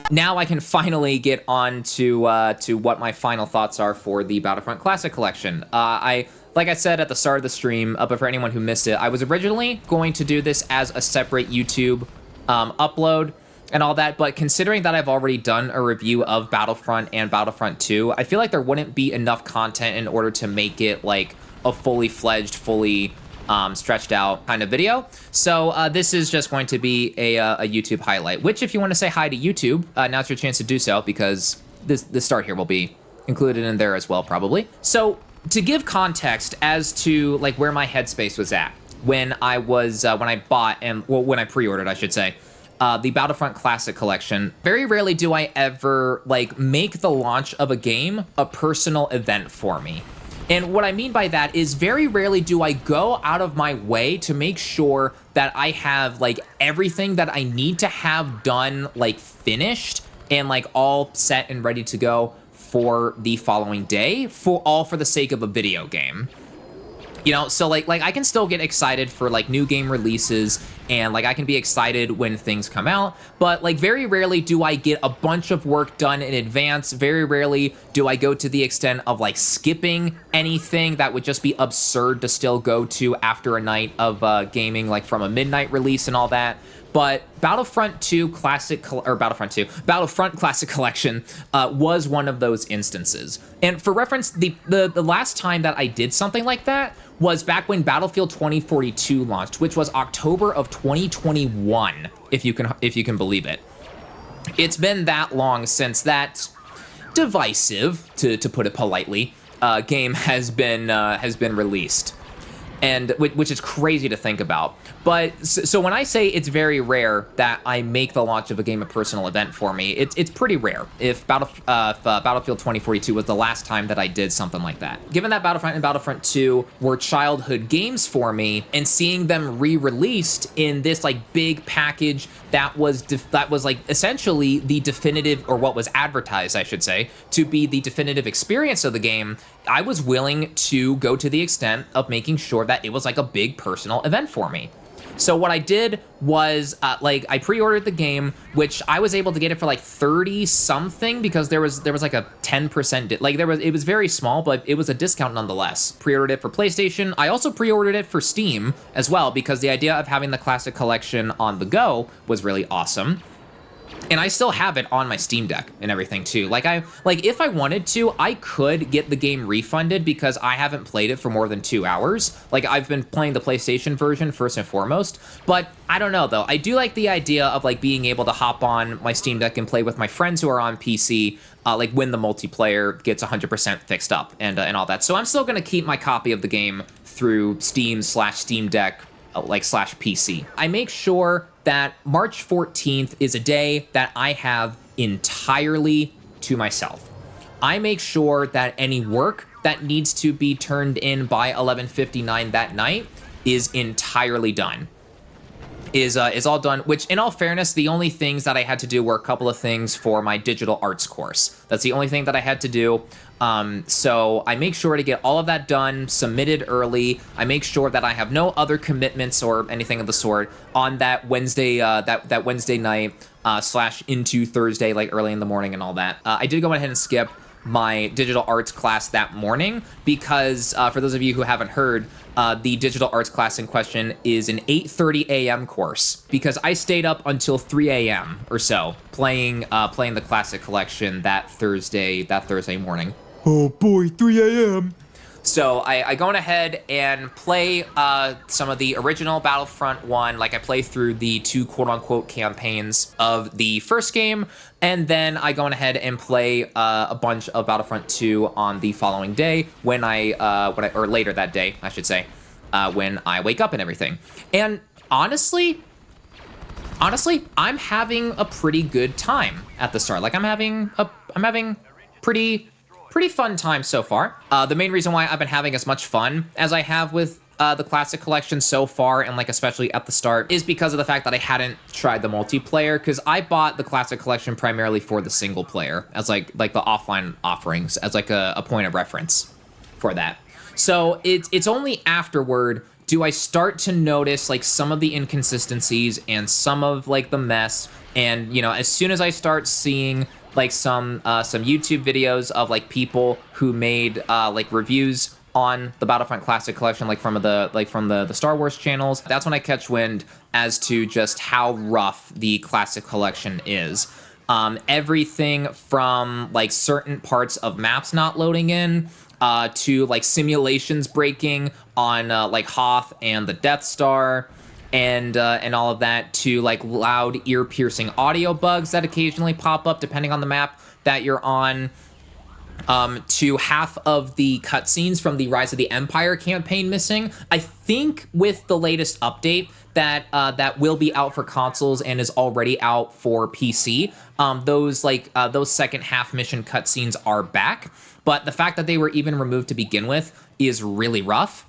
Now I can finally get on to what my final thoughts are for the Battlefront Classic Collection. Like I said at the start of the stream, but for anyone who missed it, I was originally going to do this as a separate YouTube upload and all that, but considering that I've already done a review of Battlefront and Battlefront 2, I feel like there wouldn't be enough content in order to make it like a fully fledged, fully stretched out kind of video. So this is just going to be a YouTube highlight, which if you want to say hi to YouTube, now's your chance to do so, because the start here will be included in there as well, probably. So to give context as to like where my headspace was at when I was, when I bought and, well, when I pre-ordered, I should say, the Battlefront Classic Collection, very rarely do I ever like make the launch of a game a personal event for me. And what I mean by that is very rarely do I go out of my way to make sure that I have like everything that I need to have done, like finished and like all set and ready to go for the following day, for the sake of a video game. You know, so like I can still get excited for like new game releases, and like I can be excited when things come out, but like very rarely do I get a bunch of work done in advance. Very rarely do I go to the extent of like skipping anything that would just be absurd to still go to after a night of gaming, like from a midnight release and all that. But Battlefront Classic Collection was one of those instances. And for reference, the last time that I did something like that was back when Battlefield 2042 launched, which was October of 2021, if you can believe it. It's been that long since that divisive, to put it politely, game has been released. And which is crazy to think about. But so when I say it's very rare that I make the launch of a game a personal event for me, it's pretty rare. If Battlefield 2042 was the last time that I did something like that. Given that Battlefront and Battlefront 2 were childhood games for me, and seeing them re-released in this like big package that was like essentially the definitive, or what was advertised, I should say, to be the definitive experience of the game, I was willing to go to the extent of making sure that it was like a big personal event for me. So what I did was like I pre-ordered the game, which I was able to get it for like 30 something, because there was like a 10% like it was very small, but it was a discount nonetheless. Pre-ordered it for PlayStation. I also pre-ordered it for Steam as well, because the idea of having the Classic Collection on the go was really awesome. And I still have it on my Steam Deck and everything too. Like if I wanted to, I could get the game refunded, because I haven't played it for more than 2 hours. Like I've been playing the PlayStation version first and foremost, but I don't know though. I do like the idea of like being able to hop on my Steam Deck and play with my friends who are on PC, like when the multiplayer gets 100% fixed up and all that. So I'm still gonna keep my copy of the game through Steam/Steam Deck, /PC. I make sure that March 14th is a day that I have entirely to myself. I make sure that any work that needs to be turned in by 11:59 that night is entirely done. Is all done, which in all fairness, the only things that I had to do were a couple of things for my digital arts course. That's the only thing that I had to do. So I make sure to get all of that done, submitted early. I make sure that I have no other commitments or anything of the sort on that Wednesday, that Wednesday night, / into Thursday, like early in the morning and all that. I did go ahead and skip my digital arts class that morning, because for those of you who haven't heard, the digital arts class in question is an 8:30 a.m. course, because I stayed up until 3 a.m. or so playing the Classic Collection that Thursday morning. Oh boy, 3 a.m. So I go on ahead and play some of the original Battlefront 1, like I play through the 2 quote-unquote campaigns of the first game, and then I go on ahead and play a bunch of Battlefront 2 on the following day, or later that day, I should say, when I wake up and everything. And honestly, I'm having a pretty good time at the start. Like I'm having pretty fun time so far. The main reason why I've been having as much fun as I have with the Classic Collection so far, and like especially at the start, is because of the fact that I hadn't tried the multiplayer, because I bought the Classic Collection primarily for the single player, as like the offline offerings, as like a point of reference for that. So it's only afterward do I start to notice like some of the inconsistencies and some of like the mess. And, you know, as soon as I start seeing like some YouTube videos of like people who made like reviews on the Battlefront Classic Collection, like from the Star Wars channels, that's when I catch wind as to just how rough the Classic Collection is. Everything from like certain parts of maps not loading in, to like simulations breaking on like Hoth and the Death Star, and all of that, to like loud ear-piercing audio bugs that occasionally pop up depending on the map that you're on, to half of the cutscenes from the Rise of the Empire campaign missing. I think with the latest update that will be out for consoles and is already out for PC, those second half mission cutscenes are back. But the fact that they were even removed to begin with is really rough.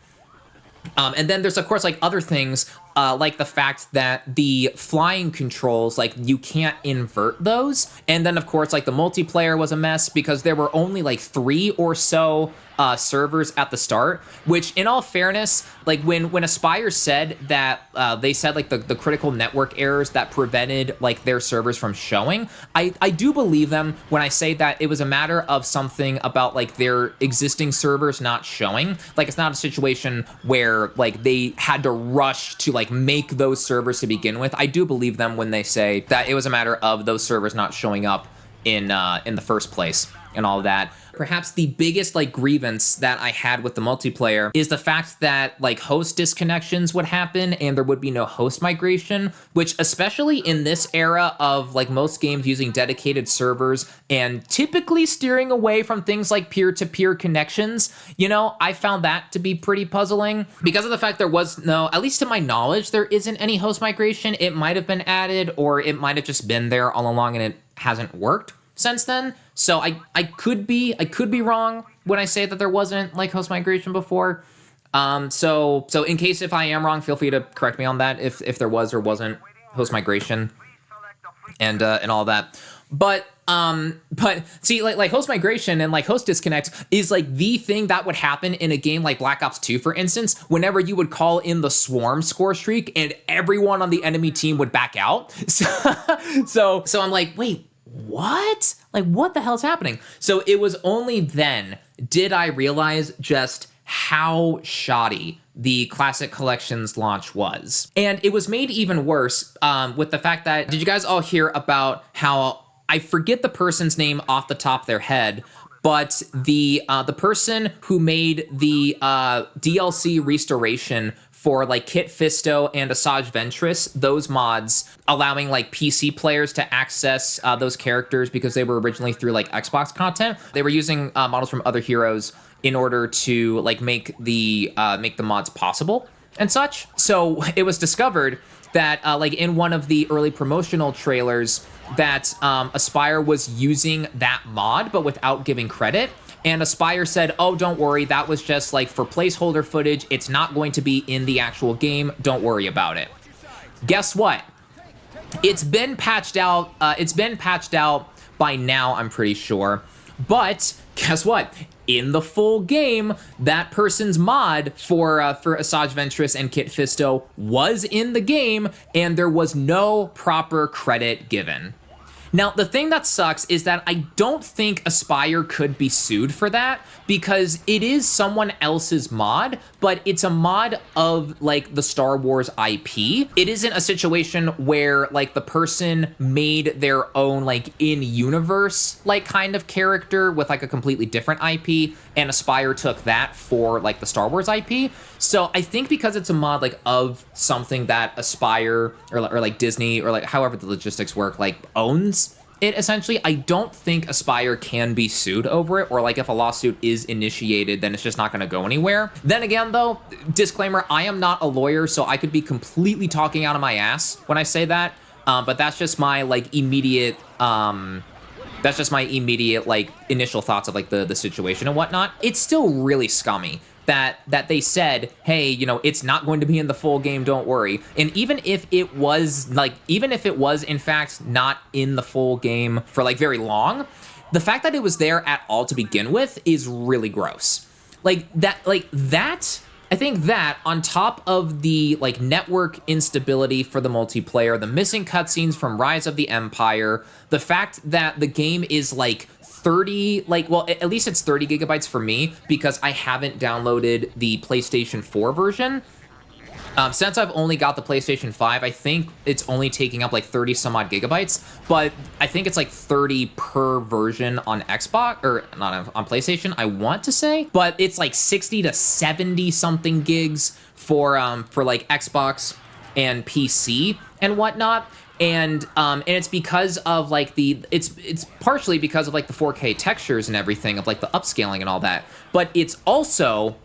And then there's, of course, like other things, like the fact that the flying controls, like you can't invert those. And then, of course, like the multiplayer was a mess because there were only like 3 or so servers at the start, which in all fairness, like when Aspire said that, they said like the critical network errors that prevented like their servers from showing, I do believe them when I say that it was a matter of something about like their existing servers not showing. Like it's not a situation where like they had to rush to like make those servers to begin with. I do believe them when they say that it was a matter of those servers not showing up in the first place and all of that. Perhaps the biggest like grievance that I had with the multiplayer is the fact that like host disconnections would happen and there would be no host migration, which especially in this era of like most games using dedicated servers and typically steering away from things like peer-to-peer connections, you know, I found that to be pretty puzzling because of the fact there was no, at least to my knowledge, there isn't any host migration. It might have been added or it might have just been there all along and it hasn't worked since then. So I could be wrong when I say that there wasn't like host migration before. So in case if I am wrong, feel free to correct me on that if there was or wasn't host migration and all that. But see, like host migration and like host disconnect is like the thing that would happen in a game like Black Ops 2, for instance, whenever you would call in the swarm score streak and everyone on the enemy team would back out. So I'm like, wait, what? Like, what the hell is happening? So it was only then did I realize just how shoddy the Classic Collection's launch was. And it was made even worse with the fact that, did you guys all hear about how, I forget the person's name off the top of their head, but the person who made the DLC restoration for like Kit Fisto and Asajj Ventress, those mods allowing like PC players to access those characters because they were originally through like Xbox content. They were using models from other heroes in order to like make the mods possible and such. So it was discovered that like in one of the early promotional trailers that Aspire was using that mod but without giving credit. And Aspire said, oh, don't worry, that was just like for placeholder footage. It's not going to be in the actual game. Don't worry about it. Guess what? It's been patched out. It's been patched out by now, I'm pretty sure. But guess what? In the full game, that person's mod for Asajj Ventress and Kit Fisto was in the game, and there was no proper credit given. Now, the thing that sucks is that I don't think Aspire could be sued for that because it is someone else's mod, but it's a mod of like the Star Wars IP. It isn't a situation where like the person made their own like in-universe like kind of character with like a completely different IP and Aspire took that for like the Star Wars IP. So I think because it's a mod like of something that Aspire or like Disney or like however the logistics work like owns it essentially, I don't think Aspire can be sued over it, or like if a lawsuit is initiated, then it's just not going to go anywhere. Then again, though, disclaimer, I am not a lawyer, so I could be completely talking out of my ass when I say that, but that's just my like immediate like initial thoughts of like the situation and whatnot. It's still really scummy that they said, hey, you know, it's not going to be in the full game, don't worry. And even if it was in fact not in the full game for like very long, the fact that it was there at all to begin with is really gross. Like that I think that on top of the like network instability for the multiplayer, the missing cutscenes from Rise of the Empire, the fact that the game is like 30, like, well, at least it's 30 gigabytes for me because I haven't downloaded the PlayStation 4 version. Since I've only got the PlayStation 5, I think it's only taking up like 30 some odd gigabytes, but I think it's like 30 per version on Xbox, or not on PlayStation, I want to say, but it's like 60 to 70 something gigs for like Xbox and PC and whatnot. And it's because of like it's partially because of like the 4K textures and everything of like the upscaling and all that, but it's also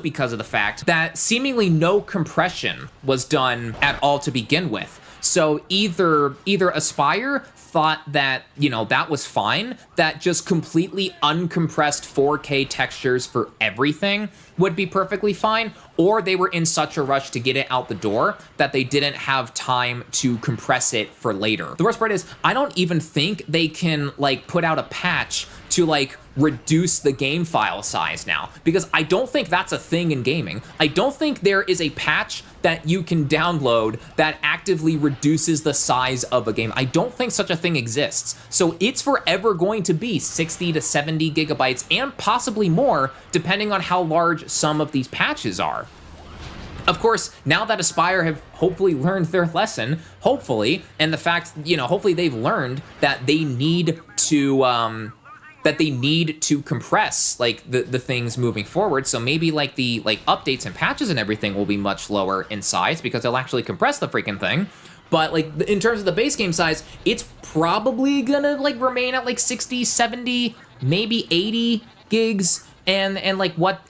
because of the fact that seemingly no compression was done at all to begin with. So either Aspire thought that, you know, that was fine, that just completely uncompressed 4K textures for everything would be perfectly fine, or they were in such a rush to get it out the door that they didn't have time to compress it for later. The worst part is, I don't even think they can like put out a patch to like reduce the game file size now, because I don't think that's a thing in gaming. I don't think there is a patch that you can download that actively reduces the size of a game. I don't think such a thing exists. So it's forever going to be 60 to 70 gigabytes and possibly more, depending on how large some of these patches are. Of course, now that Aspire have hopefully learned their lesson, hopefully, and the fact, you know, hopefully they've learned that they need to compress like the things moving forward. So maybe like the like updates and patches and everything will be much lower in size because they'll actually compress the freaking thing. But like in terms of the base game size, it's probably gonna like remain at like 60, 70, maybe 80 gigs, and what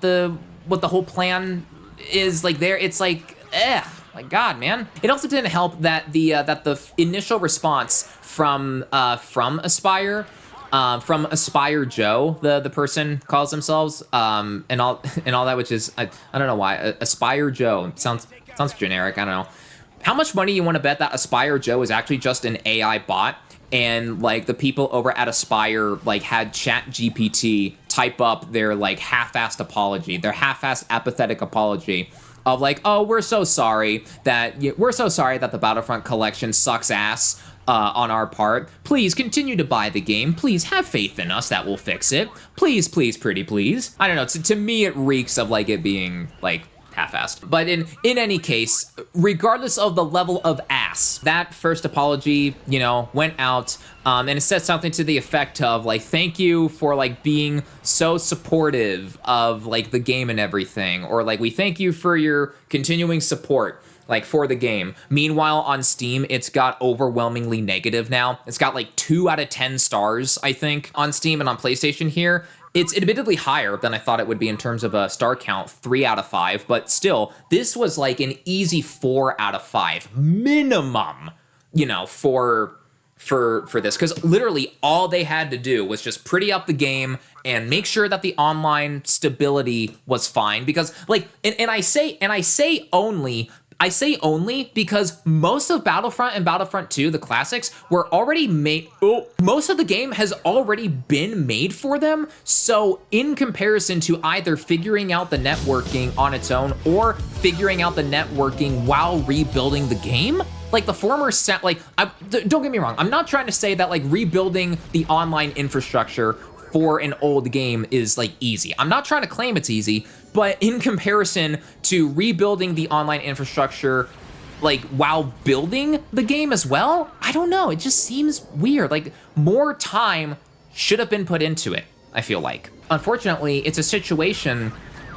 the whole plan is like there. It's like, my God, man. It also didn't help that the initial response from Aspire, from Aspire Joe, the person calls themselves, and all that, which is I don't know why Aspire Joe sounds generic. I don't know. How much money you want to bet that Aspire Joe is actually just an AI bot, and like the people over at Aspire like had ChatGPT type up their like half-assed apology, their half-assed apathetic apology of like, oh, we're so sorry that the Battlefront collection sucks ass on our part. Please continue to buy the game. Please have faith in us that we'll fix it. Please, please, pretty please. I don't know. To me, it reeks of like it being like half-assed. But in any case, regardless of the level of ass, that first apology, you know, went out, and it said something to the effect of like, thank you for like being so supportive of like the game and everything, or like, we thank you for your continuing support like for the game. Meanwhile, on Steam, it's got overwhelmingly negative now. It's got like 2 out of 10 stars, I think, on Steam, and on PlayStation here, it's admittedly higher than I thought it would be in terms of a star count, 3 out of 5, but still, this was like an easy 4 out of 5 minimum, you know, for this, because literally all they had to do was just pretty up the game and make sure that the online stability was fine, because like, and I say only because most of Battlefront and Battlefront 2, the classics, were already made. Most of the game has already been made for them. So in comparison to either figuring out the networking on its own or figuring out the networking while rebuilding the game, like the former set, like, don't get me wrong, I'm not trying to say that like rebuilding the online infrastructure for an old game is like easy. I'm not trying to claim it's easy, but in comparison to rebuilding the online infrastructure like while building the game as well, I don't know, it just seems weird. Like more time should have been put into it, I feel like. Unfortunately, it's a situation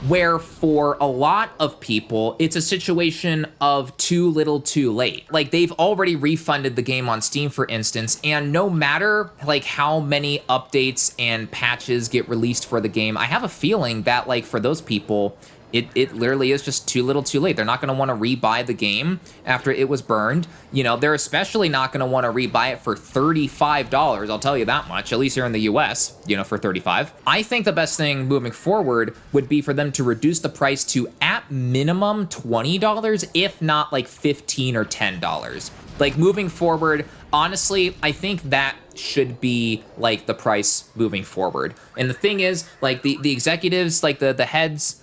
where for a lot of people, it's a situation of too little too late. Like they've already refunded the game on Steam, for instance, and no matter like how many updates and patches get released for the game, I have a feeling that like for those people, it literally is just too little too late. They're not going to want to rebuy the game after it was burned. You know, they're especially not going to want to rebuy it for $35. I'll tell you that much, at least here in the US, you know, for $35. I think the best thing moving forward would be for them to reduce the price to at minimum $20, if not like $15 or $10. Like moving forward, honestly, I think that should be like the price moving forward. And the thing is, like the executives, like the heads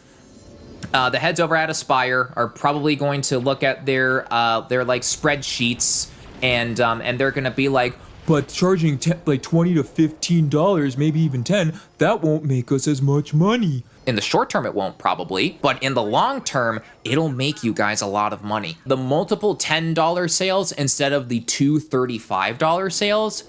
The heads over at Aspire are probably going to look at their like spreadsheets, and they're gonna be like, but charging like $20 to $15, maybe even 10, that won't make us as much money. In the short term, it won't probably, but in the long term, it'll make you guys a lot of money. The multiple $10 sales instead of the two $35 sales.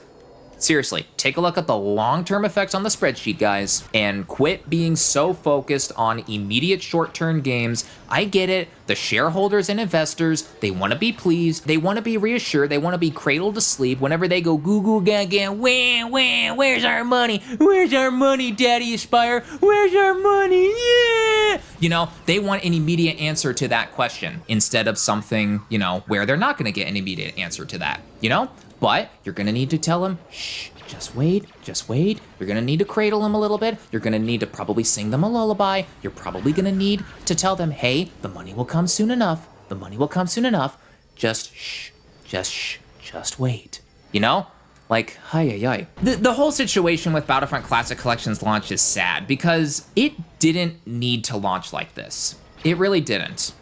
Seriously, take a look at the long-term effects on the spreadsheet, guys, and quit being so focused on immediate short-term gains. I get it. The shareholders and investors, they want to be pleased. They want to be reassured. They want to be cradled to sleep whenever they go goo gaga, wah, where's our money? Where's our money, Daddy Aspire? Where's our money? Yeah! You know, they want an immediate answer to that question instead of something, you know, where they're not going to get an immediate answer to that, you know? But you're gonna need to tell them, shh, just wait, just wait. You're gonna need to cradle them a little bit. You're gonna need to probably sing them a lullaby. You're probably gonna need to tell them, hey, the money will come soon enough. The money will come soon enough. Just shh, just wait. You know? Like, hi. The whole situation with Battlefront Classic Collection's launch is sad because it didn't need to launch like this. It really didn't.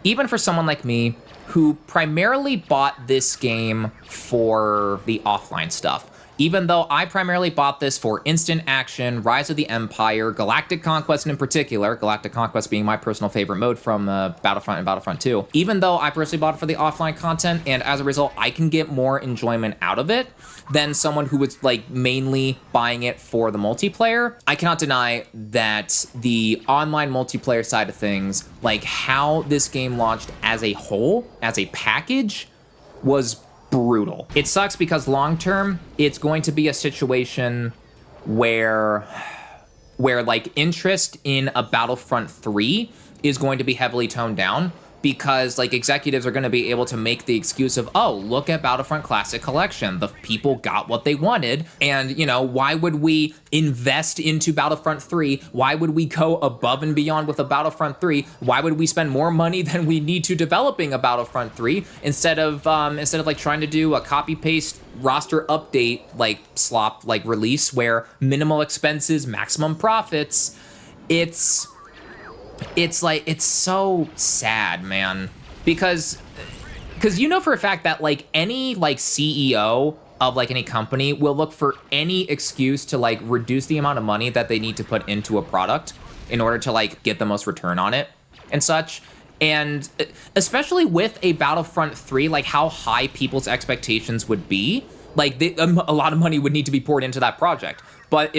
Even for someone like me, who primarily bought this game for the offline stuff. Even though I primarily bought this for instant action, Rise of the Empire, Galactic Conquest in particular, Galactic Conquest being my personal favorite mode from Battlefront and Battlefront 2. Even though I personally bought it for the offline content, and as a result, I can get more enjoyment out of it than someone who was like mainly buying it for the multiplayer. I cannot deny that the online multiplayer side of things, like how this game launched as a whole, as a package, was brutal. It sucks because long term, it's going to be a situation where like interest in a Battlefront 3 is going to be heavily toned down because like executives are going to be able to make the excuse of, oh, look at Battlefront Classic Collection. The people got what they wanted. And, you know, why would we invest into Battlefront 3? Why would we go above and beyond with a Battlefront 3? Why would we spend more money than we need to developing a Battlefront 3 instead of like trying to do a copy paste roster update like slop like release where minimal expenses, maximum profits? It's like, it's so sad, man, because you know for a fact that like any like CEO of like any company will look for any excuse to like reduce the amount of money that they need to put into a product in order to like get the most return on it and such. And especially with a Battlefront 3, like how high people's expectations would be, like a lot of money would need to be poured into that project. But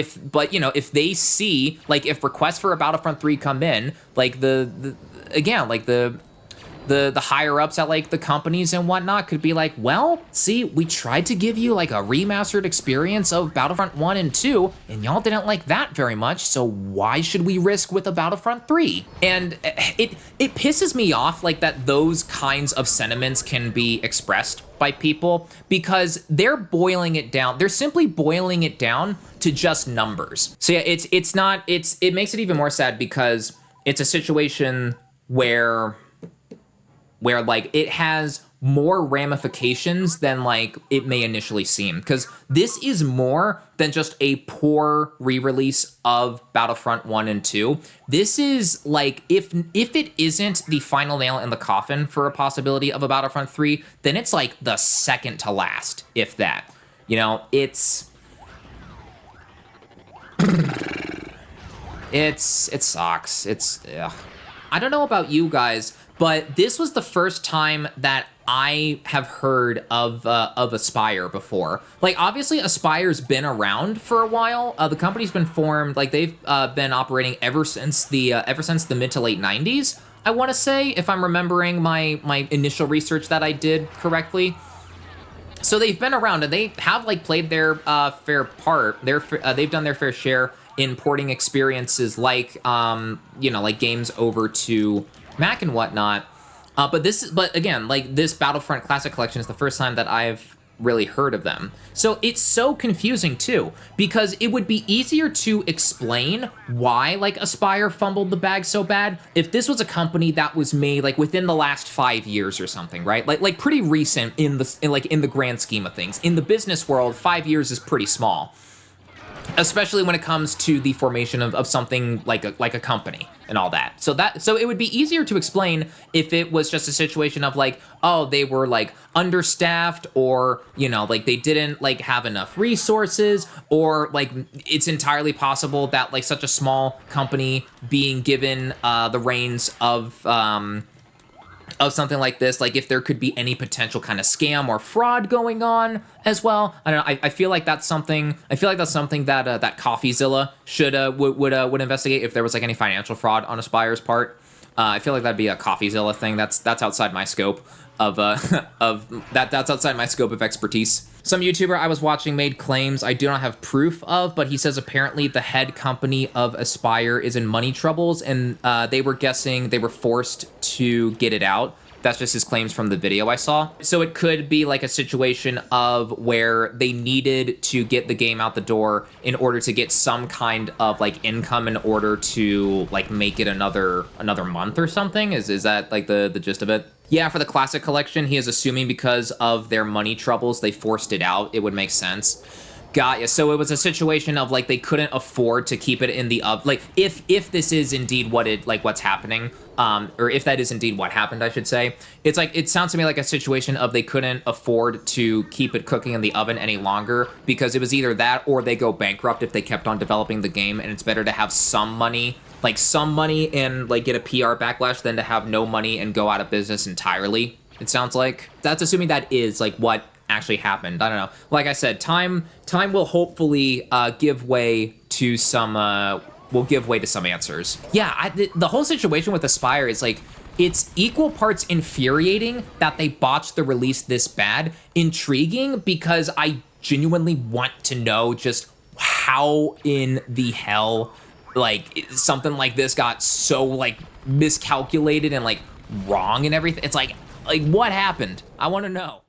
you know, if they see, like if requests for a Battlefront 3 come in, like the higher ups at like the companies and whatnot could be like, well, see, we tried to give you like a remastered experience of Battlefront 1 and 2, and y'all didn't like that very much, so why should we risk with a Battlefront 3? And it pisses me off like that those kinds of sentiments can be expressed by people because they're boiling it down. They're simply boiling it down to just numbers. So yeah, it makes it even more sad because it's a situation where like it has more ramifications than like it may initially seem, because this is more than just a poor re-release of Battlefront 1 and 2. This is like, if it isn't the final nail in the coffin for a possibility of a Battlefront 3, then it's like the second to last, if that. You know, it sucks. Ugh. I don't know about you guys, but this was the first time that I have heard of Aspire before. Like, obviously, Aspire's been around for a while. The company's been formed, like they've been operating ever since the mid to late 90s. I want to say, if I'm remembering my initial research that I did correctly. So they've been around and they have like played their fair part. They've done their fair share in porting experiences like you know, like games over to Mac and whatnot. But again, like this Battlefront Classic Collection is the first time that I've really heard of them. So it's so confusing too, because it would be easier to explain why like Aspire fumbled the bag so bad if this was a company that was made like within the last 5 years or something, right? Like pretty recent in the grand scheme of things. In the business world, 5 years is pretty small. especially when it comes to the formation of something like a company and all that. So it would be easier to explain if it was just a situation of like, oh, they were like understaffed, or, you know, like they didn't like have enough resources, or like it's entirely possible that like such a small company being given the reins of something like this, like if there could be any potential kind of scam or fraud going on as well. I don't know. I feel like that's something. I feel like that's something that that CoffeeZilla should would investigate if there was like any financial fraud on Aspire's part. I feel like that'd be a CoffeeZilla thing. That's outside my scope of that's outside my scope of expertise. Some YouTuber I was watching made claims I do not have proof of, but he says apparently the head company of Aspire is in money troubles, and they were guessing they were forced to get it out. That's just his claims from the video I saw. So it could be like a situation of where they needed to get the game out the door in order to get some kind of like income in order to like make it another month or something. Is that like the gist of it? Yeah, for the Classic Collection, he is assuming because of their money troubles, they forced it out. It would make sense. Got ya. So it was a situation of like they couldn't afford to keep it in the like if this is indeed what's happening, or if that is indeed what happened, I should say. It's like, it sounds to me like a situation of they couldn't afford to keep it cooking in the oven any longer, because it was either that or they go bankrupt if they kept on developing the game, and it's better to have some money and like get a PR backlash than to have no money and go out of business entirely. It sounds like that's assuming that is like what actually happened. I don't know. Like I said, time will hopefully give way to some answers. Yeah, the whole situation with Aspire is like, it's equal parts infuriating that they botched the release this bad, intriguing because I genuinely want to know just how in the hell like something like this got so like miscalculated and like wrong and everything. It's like what happened? I want to know.